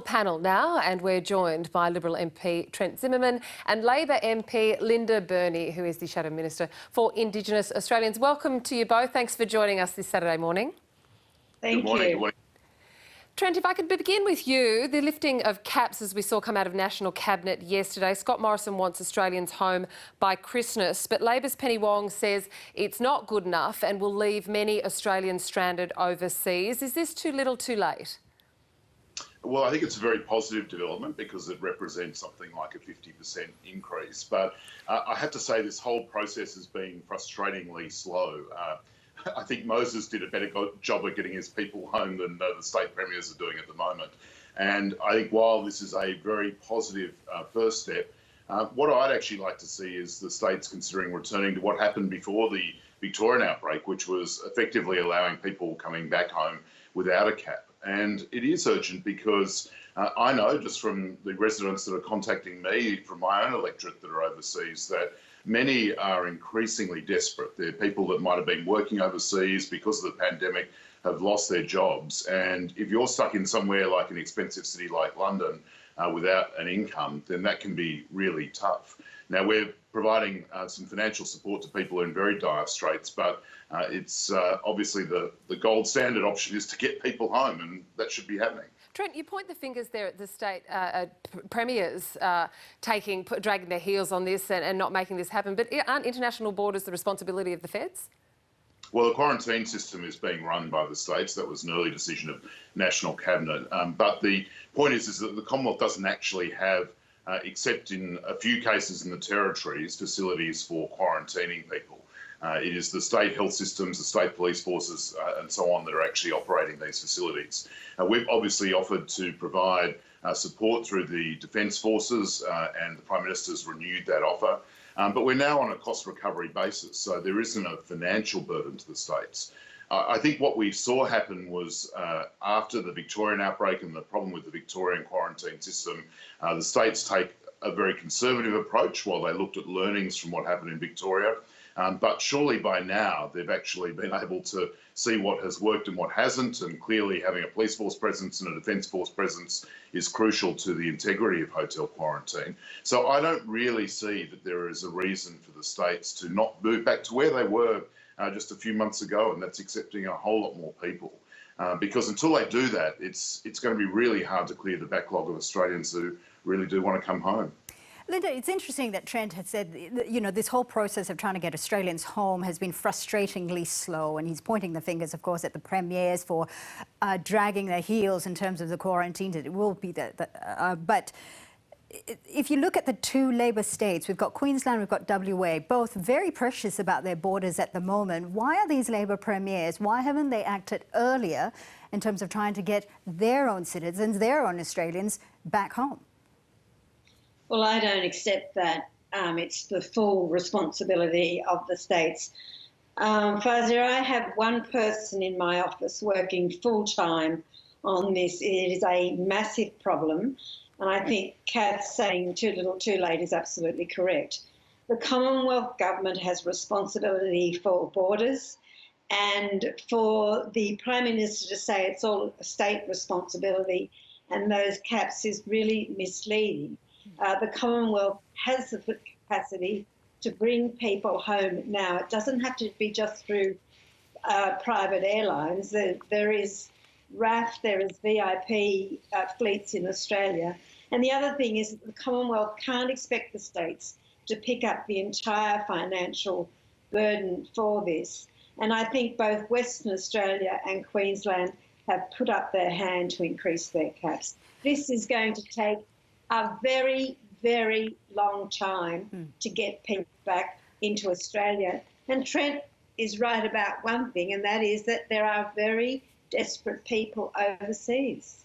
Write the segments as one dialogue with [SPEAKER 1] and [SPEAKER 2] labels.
[SPEAKER 1] Panel now, and we're joined by Liberal MP Trent Zimmerman and Labor MP Linda Burney, who is the Shadow Minister for Indigenous Australians. Welcome to you both. Thanks for joining us this Saturday morning.
[SPEAKER 2] Thank you. Good morning.
[SPEAKER 1] Trent, if I could begin with you, the lifting of caps, as we saw come out of National Cabinet yesterday. Scott Morrison wants Australians home by Christmas, but Labor's Penny Wong says it's not good enough and will leave many Australians stranded overseas. Is this too little, too late?
[SPEAKER 2] Well, I think it's a very positive development because it represents something like a 50% increase. But I have to say this whole process has been frustratingly slow. I think Moses did a better job of getting his people home than the state premiers are doing at the moment. And I think while this is a very positive first step, what I'd actually like to see is the states considering returning to what happened before the Victorian outbreak, which was effectively allowing people coming back home without a cap. And it is urgent because I know just from the residents that are contacting me from my own electorate that are overseas that many are increasingly desperate. They're people that might have been working overseas because of the pandemic, have lost their jobs. And if you're stuck in somewhere like an expensive city like London without an income, then that can be really tough. Now, we're providing some financial support to people in very dire straits, but it's obviously the gold standard option is to get people home, and that should be happening.
[SPEAKER 1] Trent, you point the fingers there at the state premiers dragging their heels on this and not making this happen, but aren't international borders the responsibility of the feds?
[SPEAKER 2] Well, the quarantine system is being run by the states. That was an early decision of National Cabinet. But the point is that the Commonwealth doesn't actually have, except in a few cases in the territories, facilities for quarantining people. It is the state health systems, the state police forces and so on that are actually operating these facilities. We've obviously offered to provide support through the Defence Forces and the Prime Minister's renewed that offer. But we're now on a cost recovery basis, so there isn't a financial burden to the states. I think what we saw happen was after the Victorian outbreak and the problem with the Victorian quarantine system, the states take a very conservative approach while they looked at learnings from what happened in Victoria. But surely by now they've actually been able to see what has worked and what hasn't, and clearly having a police force presence and a defence force presence is crucial to the integrity of hotel quarantine. So I don't really see that there is a reason for the states to not move back to where they were just a few months ago, and that's accepting a whole lot more people. Because until they do that, it's going to be really hard to clear the backlog of Australians who really do want to come home.
[SPEAKER 3] Linda, it's interesting that Trent had said, you know, this whole process of trying to get Australians home has been frustratingly slow, and he's pointing the fingers, of course, at the premiers for dragging their heels in terms of the quarantine. It will be but if you look at the two Labor states, we've got Queensland, we've got WA, both very precious about their borders at the moment. Why are these Labor premiers, why haven't they acted earlier in terms of trying to get their own citizens, their own Australians back home?
[SPEAKER 4] Well, I don't accept that. It's the full responsibility of the states. Fazia, I have one person in my office working full-time on this. It is a massive problem, and I think Kath saying too little too late is absolutely correct. The Commonwealth Government has responsibility for borders, and for the Prime Minister to say it's all a state responsibility and those caps is really misleading. The Commonwealth has the capacity to bring people home now. It doesn't have to be just through private airlines. There is RAF, there is VIP fleets in Australia. And the other thing is that the Commonwealth can't expect the states to pick up the entire financial burden for this. And I think both Western Australia and Queensland have put up their hand to increase their caps. This is going to take a very, very long time to get people back into Australia. And Trent is right about one thing, and that is that there are very desperate people overseas.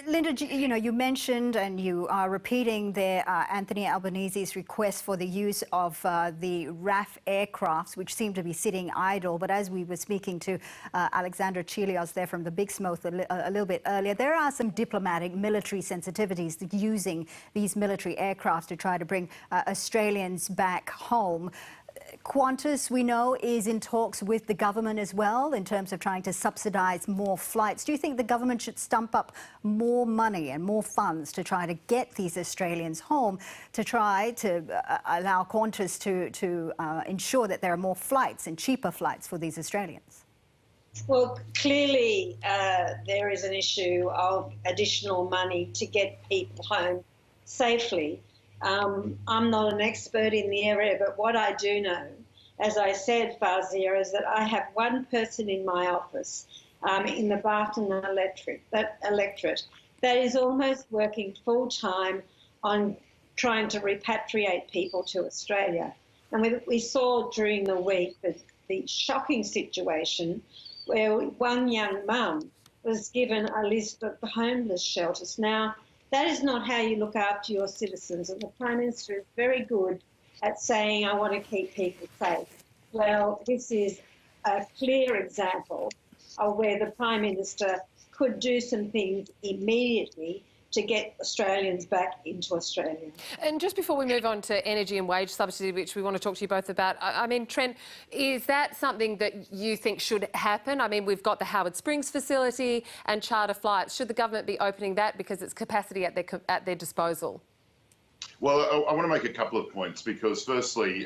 [SPEAKER 3] Linda, you know, you mentioned and you are repeating there Anthony Albanese's request for the use of the RAF aircrafts, which seem to be sitting idle. But as we were speaking to Alexandra Chilios there from the Big Smoke a little bit earlier, there are some diplomatic military sensitivities to using these military aircrafts to try to bring Australians back home. Qantas, we know, is in talks with the government as well in terms of trying to subsidise more flights. Do you think the government should stump up more money and more funds to try to get these Australians home, to try to allow Qantas to ensure that there are more flights and cheaper flights for these Australians?
[SPEAKER 4] Well, clearly there is an issue of additional money to get people home safely. I'm not an expert in the area, but what I do know, as I said, Fazia, is that I have one person in my office in the Barton electorate that is almost working full-time on trying to repatriate people to Australia. And we saw during the week the shocking situation where one young mum was given a list of the homeless shelters. Now, that is not how you look after your citizens, and the Prime Minister is very good at saying, I want to keep people safe. Well, this is a clear example of where the Prime Minister could do some things immediately to get Australians back into Australia.
[SPEAKER 1] And just before we move on to energy and wage subsidy, which we want to talk to you both about, I mean, Trent, is that something that you think should happen? I mean, we've got the Howard Springs facility and charter flights. Should the government be opening that because it's capacity at their disposal?
[SPEAKER 2] Well, I want to make a couple of points because, firstly,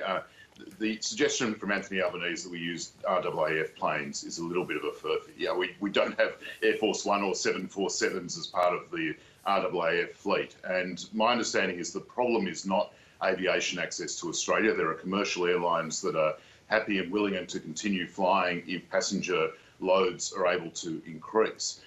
[SPEAKER 2] the suggestion from Anthony Albanese that we use RAAF planes is a little bit of a furphy. Yeah, we don't have Air Force One or 747s as part of the RAAF fleet. And my understanding is the problem is not aviation access to Australia. There are commercial airlines that are happy and willing to continue flying if passenger loads are able to increase.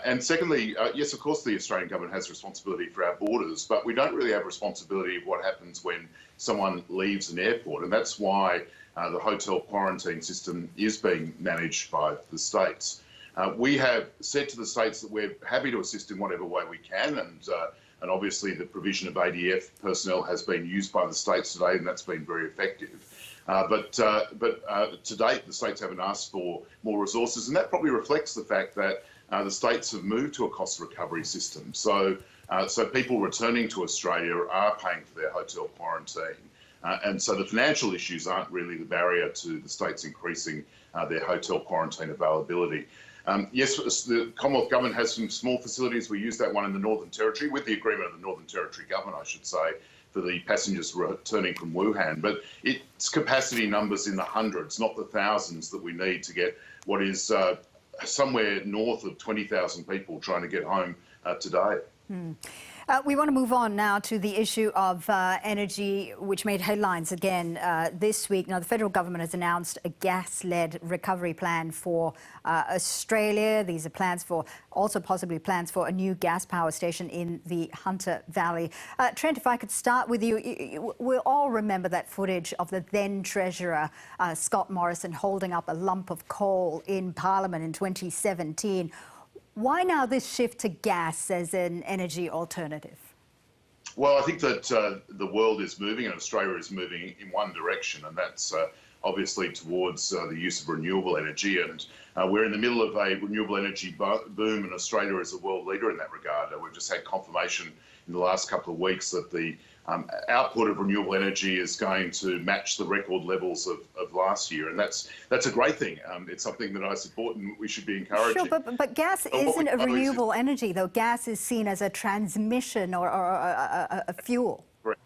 [SPEAKER 2] And secondly, yes, of course, the Australian government has responsibility for our borders, but we don't really have responsibility of what happens when someone leaves an airport. And that's why the hotel quarantine system is being managed by the states. We have said to the states that we're happy to assist in whatever way we can, and obviously the provision of ADF personnel has been used by the states today, and that's been very effective. But to date, the states haven't asked for more resources, and that probably reflects the fact that the states have moved to a cost recovery system. So people returning to Australia are paying for their hotel quarantine. And so the financial issues aren't really the barrier to the states increasing their hotel quarantine availability. Yes, the Commonwealth Government has some small facilities. We use that one in the Northern Territory, with the agreement of the Northern Territory Government, I should say, for the passengers returning from Wuhan. But it's capacity numbers in the hundreds, not the thousands that we need to get what is somewhere north of 20,000 people trying to get home today.
[SPEAKER 3] We want to move on now to the issue of energy, which made headlines again this week. Now, the federal government has announced a gas-led recovery plan for Australia. These are plans for, also possibly plans for a new gas power station in the Hunter Valley. Trent, if I could start with you. We'll all remember that footage of the then Treasurer, Scott Morrison, holding up a lump of coal in Parliament in 2017. Why now this shift to gas as an energy alternative?
[SPEAKER 2] Well, I think that the world is moving and Australia is moving in one direction, and that's obviously towards the use of renewable energy. And we're in the middle of a renewable energy boom, and Australia is a world leader in that regard. We've just had confirmation in the last couple of weeks that the output of renewable energy is going to match the record levels of last year, and that's a great thing. It's something that I support and we should be encouraging.
[SPEAKER 3] Sure, but gas isn't a renewable energy, though. Gas is seen as a transmission or a fuel.
[SPEAKER 2] Correct.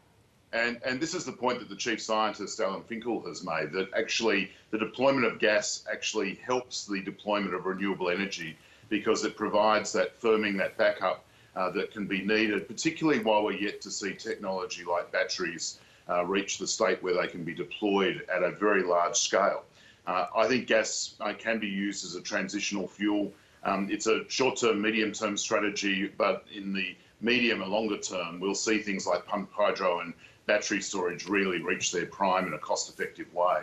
[SPEAKER 2] And this is the point that the Chief Scientist, Alan Finkel, has made, that actually the deployment of gas actually helps the deployment of renewable energy because it provides that firming, that backup that can be needed, particularly while we're yet to see technology like batteries reach the state where they can be deployed at a very large scale. I think gas can be used as a transitional fuel. It's a short-term, medium-term strategy, but in the medium and longer term, we'll see things like pumped hydro and battery storage really reach their prime in a cost-effective way.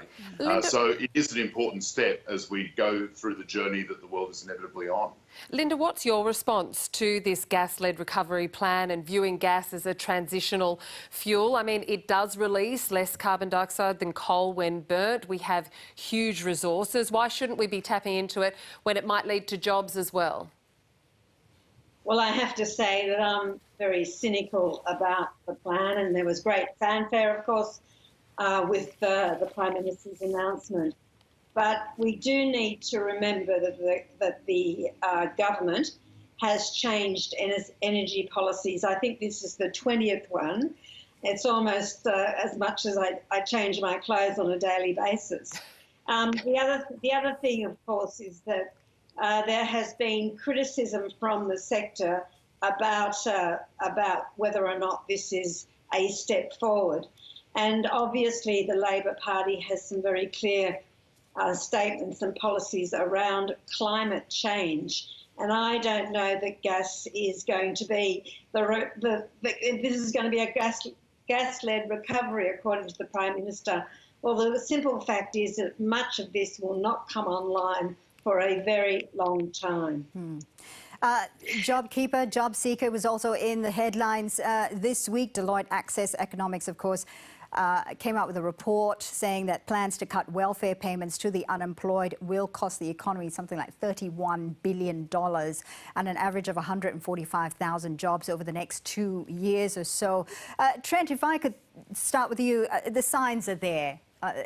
[SPEAKER 2] So it is an important step as we go through the journey that the world is inevitably on.
[SPEAKER 1] Linda, what's your response to this gas-led recovery plan and viewing gas as a transitional fuel? I mean, it does release less carbon dioxide than coal when burnt. We have huge resources. Why shouldn't we be tapping into it when it might lead to jobs as well?
[SPEAKER 4] Well, I have to say that I'm very cynical about the plan, and there was great fanfare, of course, with the Prime Minister's announcement. But we do need to remember that the government has changed energy policies. I think this is the 20th one. It's almost as much as I change my clothes on a daily basis. The other thing, of course, is that there has been criticism from the sector about whether or not this is a step forward. And obviously the Labor Party has some very clear statements and policies around climate change. And I don't know that gas is going to be this is going to be a gas-led recovery, according to the Prime Minister. Well, the simple fact is that much of this will not come online for a very long time.
[SPEAKER 3] JobKeeper, JobSeeker was also in the headlines this week. Deloitte Access Economics, of course, came out with a report saying that plans to cut welfare payments to the unemployed will cost the economy something like $31 billion and an average of 145,000 jobs over the next 2 years or so. Trent, if I could start with you, the signs are there.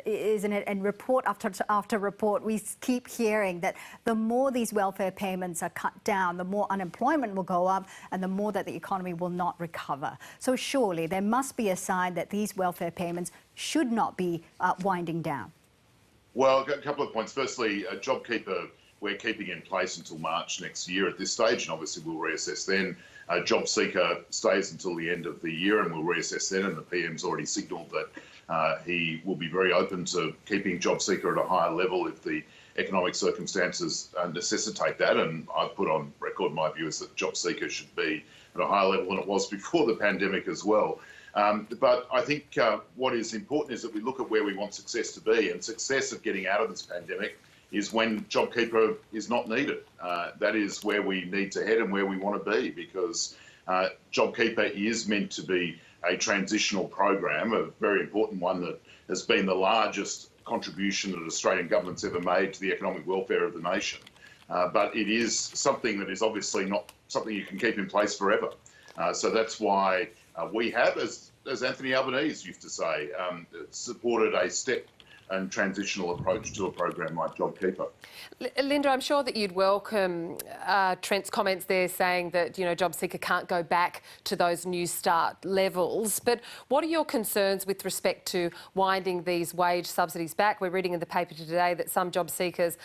[SPEAKER 3] Isn't it? And report after report, we keep hearing that the more these welfare payments are cut down, the more unemployment will go up and the more that the economy will not recover. So surely there must be a sign that these welfare payments should not be winding down.
[SPEAKER 2] Well, a couple of points. Firstly, JobKeeper, we're keeping in place until March next year at this stage, and obviously we'll reassess then. JobSeeker stays until the end of the year, and we'll reassess then, and the PM's already signalled that he will be very open to keeping JobSeeker at a higher level if the economic circumstances necessitate that. And I've put on record my view is that JobSeeker should be at a higher level than it was before the pandemic as well. But I think what is important is that we look at where we want success to be, and success of getting out of this pandemic is when JobKeeper is not needed. That is where we need to head and where we want to be, because JobKeeper is meant to be a transitional program, a very important one that has been the largest contribution that Australian government's ever made to the economic welfare of the nation. But it is something that is obviously not something you can keep in place forever. So that's why we have, as Anthony Albanese used to say, supported a step and transitional approach to a program like JobKeeper.
[SPEAKER 1] Linda, I'm sure that you'd welcome Trent's comments there saying that, you know, JobSeeker can't go back to those New Start levels. But what are your concerns with respect to winding these wage subsidies back? We're reading in the paper today that some job seekers,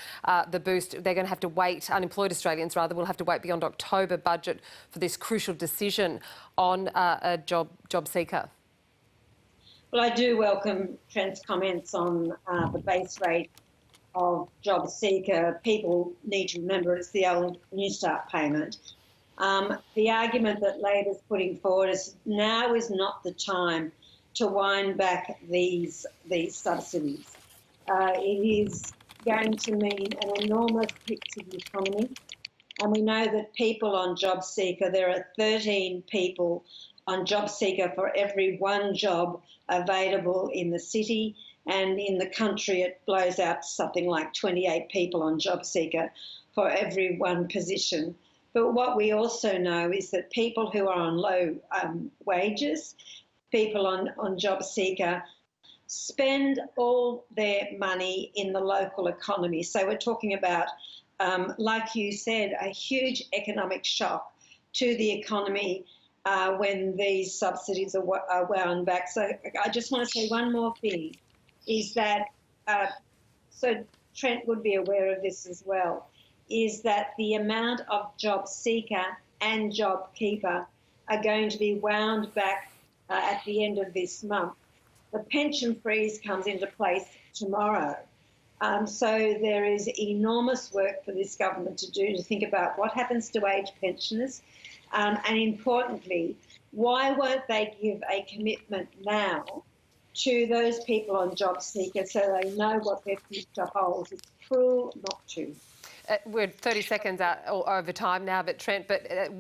[SPEAKER 1] the boost, they're going to have to wait, unemployed Australians rather, will have to wait beyond October budget for this crucial decision on a job seeker.
[SPEAKER 4] Well, I do welcome Trent's comments on the base rate of JobSeeker. People need to remember it's the old New Start payment. The argument that Labor's putting forward is now is not the time to wind back these subsidies. It is going to mean an enormous hit to the economy. And we know that people on JobSeeker, there are 13 people on JobSeeker for every one job available in the city, and in the country it blows out something like 28 people on JobSeeker for every one position. But what we also know is that people who are on low wages, people on JobSeeker, spend all their money in the local economy. So we're talking about, like you said, a huge economic shock to the economy when these subsidies are wound back. So I just want to say one more thing, is that, so Trent would be aware of this as well, is that the amount of JobSeeker and JobKeeper are going to be wound back at the end of this month. The pension freeze comes into place tomorrow. So there is enormous work for this government to do to think about what happens to age pensioners. And importantly, why won't they give a commitment now to those people on JobSeeker so they know what their future holds? It's cruel not to.
[SPEAKER 1] We're 30 seconds out or over time now, but Trent,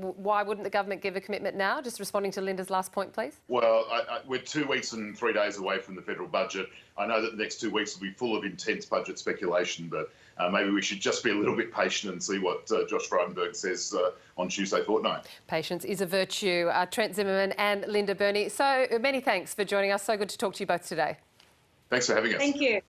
[SPEAKER 1] why wouldn't the government give a commitment now? Just responding to Linda's last point, please.
[SPEAKER 2] Well, we're 2 weeks and 3 days away from the federal budget. I know that the next 2 weeks will be full of intense budget speculation, but maybe we should just be a little bit patient and see what Josh Frydenberg says on Tuesday fortnight. Patience
[SPEAKER 1] is a virtue. Trent Zimmerman and Linda Burney, so many thanks for joining us. So good to talk to you both today.
[SPEAKER 2] Thanks for having us.
[SPEAKER 4] Thank you.